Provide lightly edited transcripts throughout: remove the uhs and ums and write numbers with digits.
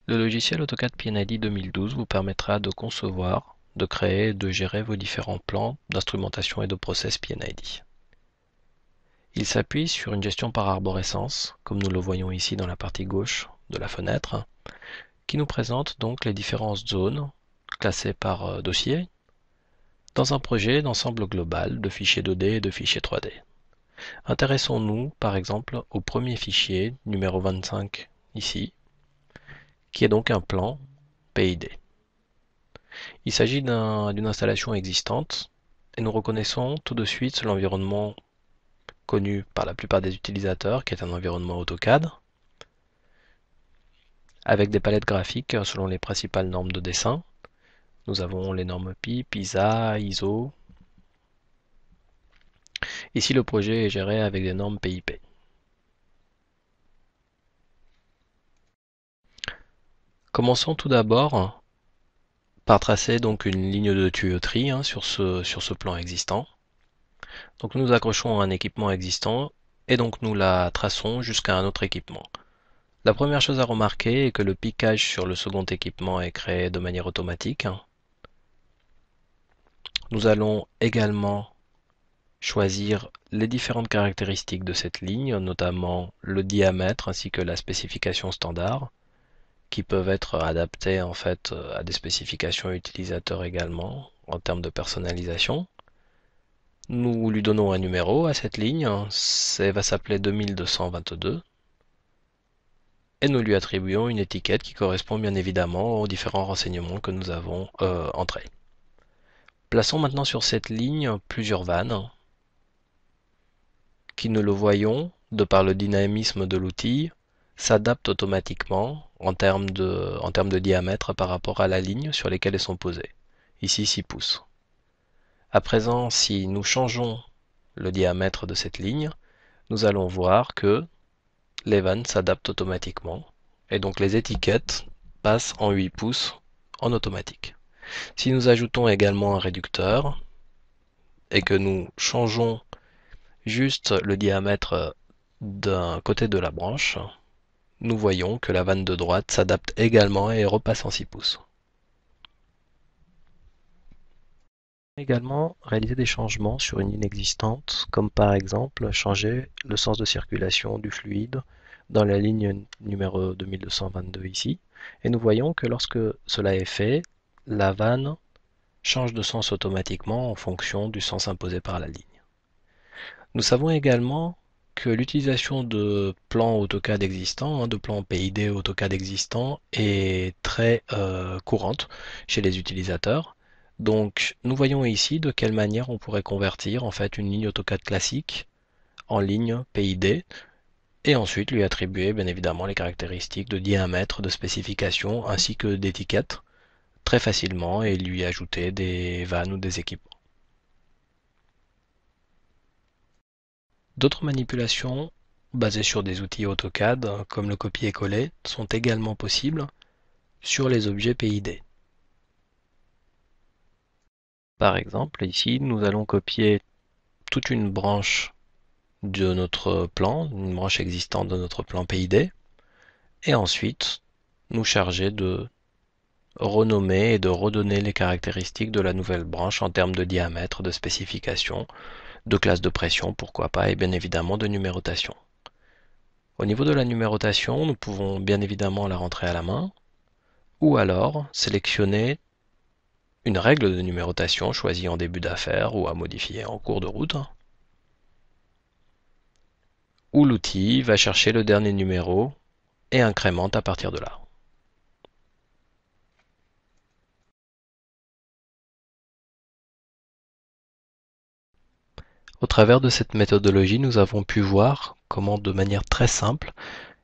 Le logiciel AutoCAD PNID 2012 vous permettra de concevoir, de créer et de gérer vos différents plans d'instrumentation et de process PNID. Il s'appuie sur une gestion par arborescence, comme nous le voyons ici dans la partie gauche de la fenêtre, qui nous présente donc les différentes zones classées par dossier dans un projet d'ensemble global de fichiers 2D et de fichiers 3D. Intéressons-nous par exemple au premier fichier, numéro 25 ici, qui est donc un plan PID. Il s'agit d'une installation existante et nous reconnaissons tout de suite l'environnement connu par la plupart des utilisateurs, qui est un environnement AutoCAD, avec des palettes graphiques selon les principales normes de dessin. Nous avons les normes PIP, ISA, ISO. Ici, le projet est géré avec des normes PIP. Commençons tout d'abord par tracer donc une ligne de tuyauterie sur ce plan existant. Donc nous accrochons un équipement existant et donc nous la traçons jusqu'à un autre équipement. La première chose à remarquer est que le piquage sur le second équipement est créé de manière automatique. Nous allons également choisir les différentes caractéristiques de cette ligne, notamment le diamètre ainsi que la spécification standard, qui peuvent être adaptées en fait à des spécifications utilisateurs également en termes de personnalisation. Nous lui donnons un numéro à cette ligne, ça va s'appeler 2222, et nous lui attribuons une étiquette qui correspond bien évidemment aux différents renseignements que nous avons entrés. Plaçons maintenant sur cette ligne plusieurs vannes qui, nous le voyons, de par le dynamisme de l'outil, s'adaptent automatiquement en termes de diamètre par rapport à la ligne sur laquelle elles sont posées. Ici 6 pouces. À présent, si nous changeons le diamètre de cette ligne, nous allons voir que les vannes s'adaptent automatiquement et donc les étiquettes passent en 8 pouces en automatique. Si nous ajoutons également un réducteur et que nous changeons juste le diamètre d'un côté de la branche, nous voyons que la vanne de droite s'adapte également et repasse en 6 pouces. Également réaliser des changements sur une ligne existante, comme par exemple changer le sens de circulation du fluide dans la ligne numéro 2222 ici, et nous voyons que lorsque cela est fait, la vanne change de sens automatiquement en fonction du sens imposé par la ligne. Nous savons également que l'utilisation de plans AutoCAD existants, de plans PID AutoCAD existants, est très courante chez les utilisateurs. Donc nous voyons ici de quelle manière on pourrait convertir en fait une ligne AutoCAD classique en ligne PID et ensuite lui attribuer bien évidemment les caractéristiques de diamètre, de spécification ainsi que d'étiquette très facilement et lui ajouter des vannes ou des équipements. D'autres manipulations basées sur des outils AutoCAD comme le copier-coller sont également possibles sur les objets PID. Par exemple, ici, nous allons copier toute une branche de notre plan, une branche existante de notre plan PID, et ensuite nous charger de renommer et de redonner les caractéristiques de la nouvelle branche en termes de diamètre, de spécification, de classe de pression, pourquoi pas, et bien évidemment de numérotation. Au niveau de la numérotation, nous pouvons bien évidemment la rentrer à la main, ou alors sélectionner une règle de numérotation choisie en début d'affaire ou à modifier en cours de route, où l'outil va chercher le dernier numéro et incrémente à partir de là. Au travers de cette méthodologie, nous avons pu voir comment de manière très simple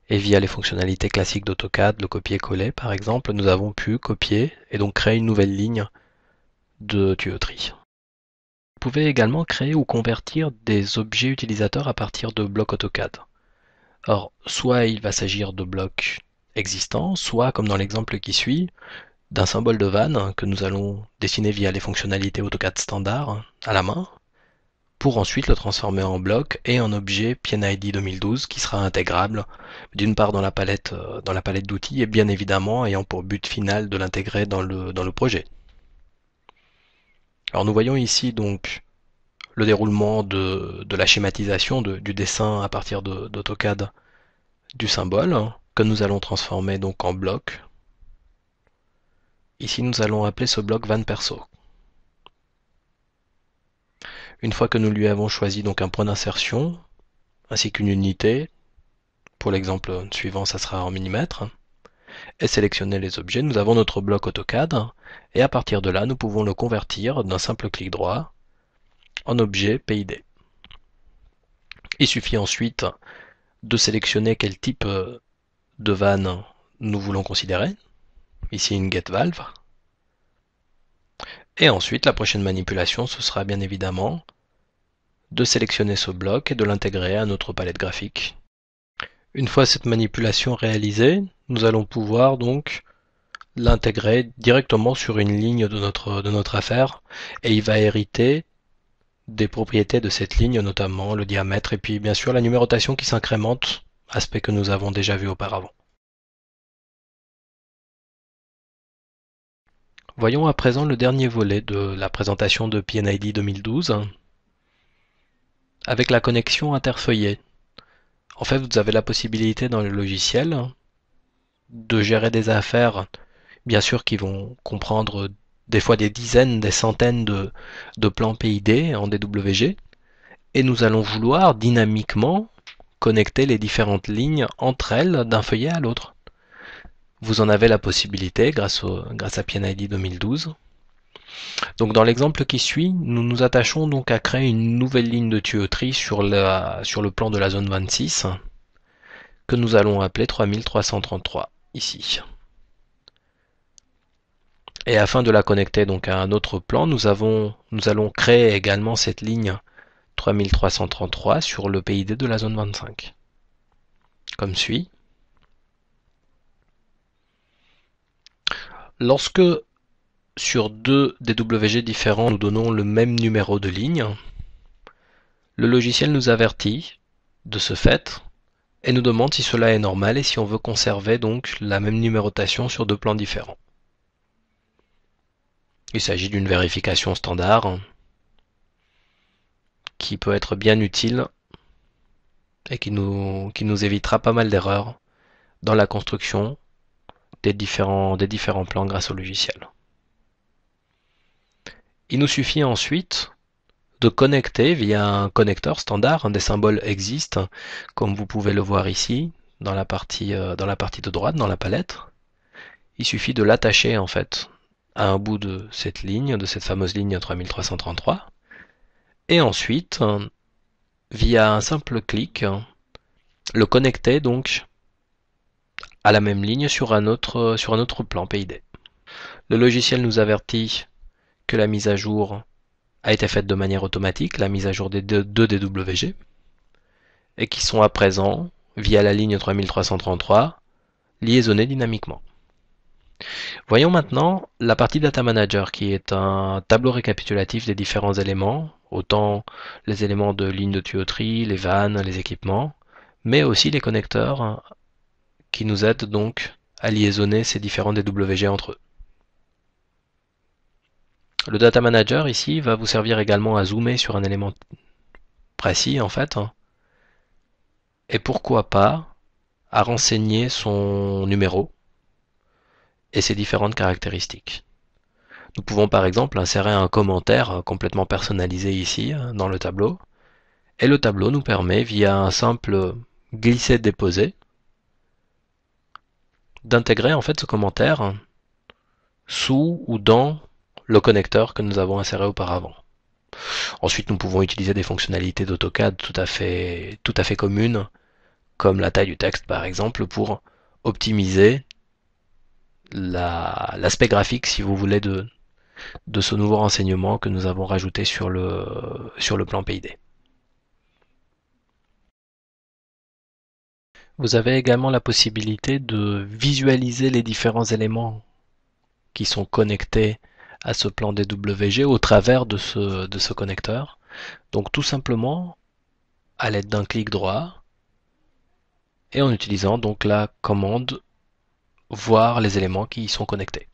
et via les fonctionnalités classiques d'AutoCAD, le copier-coller par exemple, nous avons pu copier et donc créer une nouvelle ligne de tuyauterie. Vous pouvez également créer ou convertir des objets utilisateurs à partir de blocs AutoCAD. Or, soit il va s'agir de blocs existants, soit, comme dans l'exemple qui suit, d'un symbole de vanne que nous allons dessiner via les fonctionnalités AutoCAD standard à la main, pour ensuite le transformer en bloc et en objet PNID 2012 qui sera intégrable d'une part dans la palette d'outils et bien évidemment ayant pour but final de l'intégrer dans le projet. Alors nous voyons ici donc le déroulement de la schématisation du dessin à partir d'AutoCAD du symbole que nous allons transformer donc en bloc. Ici nous allons appeler ce bloc vanPerso. Une fois que nous lui avons choisi donc un point d'insertion ainsi qu'une unité, pour l'exemple suivant ça sera en millimètres, et sélectionner les objets, nous avons notre bloc AutoCAD et à partir de là nous pouvons le convertir d'un simple clic droit en objet PID. Il suffit ensuite de sélectionner quel type de vanne nous voulons considérer, ici une getValve, et ensuite la prochaine manipulation ce sera bien évidemment de sélectionner ce bloc et de l'intégrer à notre palette graphique. Une fois cette manipulation réalisée, nous allons pouvoir donc l'intégrer directement sur une ligne de notre affaire et il va hériter des propriétés de cette ligne, notamment le diamètre et puis bien sûr la numérotation qui s'incrémente, aspect que nous avons déjà vu auparavant. Voyons à présent le dernier volet de la présentation de PNID 2012 avec la connexion interfeuillée. En fait, vous avez la possibilité dans le logiciel de gérer des affaires, bien sûr, qui vont comprendre des fois des dizaines, des centaines de plans PID en DWG, et nous allons vouloir dynamiquement connecter les différentes lignes entre elles d'un feuillet à l'autre. Vous en avez la possibilité grâce à PNID 2012. Donc dans l'exemple qui suit, nous nous attachons donc à créer une nouvelle ligne de tuyauterie sur le plan de la zone 26 que nous allons appeler 3333 ici. Et afin de la connecter donc à un autre plan, nous allons créer également cette ligne 3333 sur le PID de la zone 25. Comme suit. Lorsque sur deux DWG différents nous donnons le même numéro de ligne, le logiciel nous avertit de ce fait et nous demande si cela est normal et si on veut conserver donc la même numérotation sur deux plans différents. Il s'agit d'une vérification standard qui peut être bien utile et qui nous évitera pas mal d'erreurs dans la construction des différents plans grâce au logiciel. Il nous suffit ensuite de connecter via un connecteur standard, des symboles existent, comme vous pouvez le voir ici, dans la partie de droite, dans la palette. Il suffit de l'attacher en fait à un bout de cette ligne, de cette fameuse ligne 3333, et ensuite, via un simple clic, le connecter donc à la même ligne sur un autre plan PID. Le logiciel nous avertit que la mise à jour a été faite de manière automatique, la mise à jour des deux DWG, et qui sont à présent, via la ligne 3333, liaisonnés dynamiquement. Voyons maintenant la partie Data Manager, qui est un tableau récapitulatif des différents éléments, autant les éléments de ligne de tuyauterie, les vannes, les équipements, mais aussi les connecteurs qui nous aident donc à liaisonner ces différents DWG entre eux. Le Data Manager ici va vous servir également à zoomer sur un élément précis en fait, et pourquoi pas à renseigner son numéro et ses différentes caractéristiques. Nous pouvons par exemple insérer un commentaire complètement personnalisé ici dans le tableau, et le tableau nous permet via un simple glisser-déposer d'intégrer en fait ce commentaire sous ou dans le connecteur que nous avons inséré auparavant. Ensuite, nous pouvons utiliser des fonctionnalités d'AutoCAD tout à fait communes, comme la taille du texte par exemple, pour optimiser l'aspect graphique, si vous voulez, de ce nouveau renseignement que nous avons rajouté sur le plan PID. Vous avez également la possibilité de visualiser les différents éléments qui sont connectés à ce plan DWG au travers de ce connecteur. Donc tout simplement à l'aide d'un clic droit et en utilisant donc la commande voir les éléments qui y sont connectés.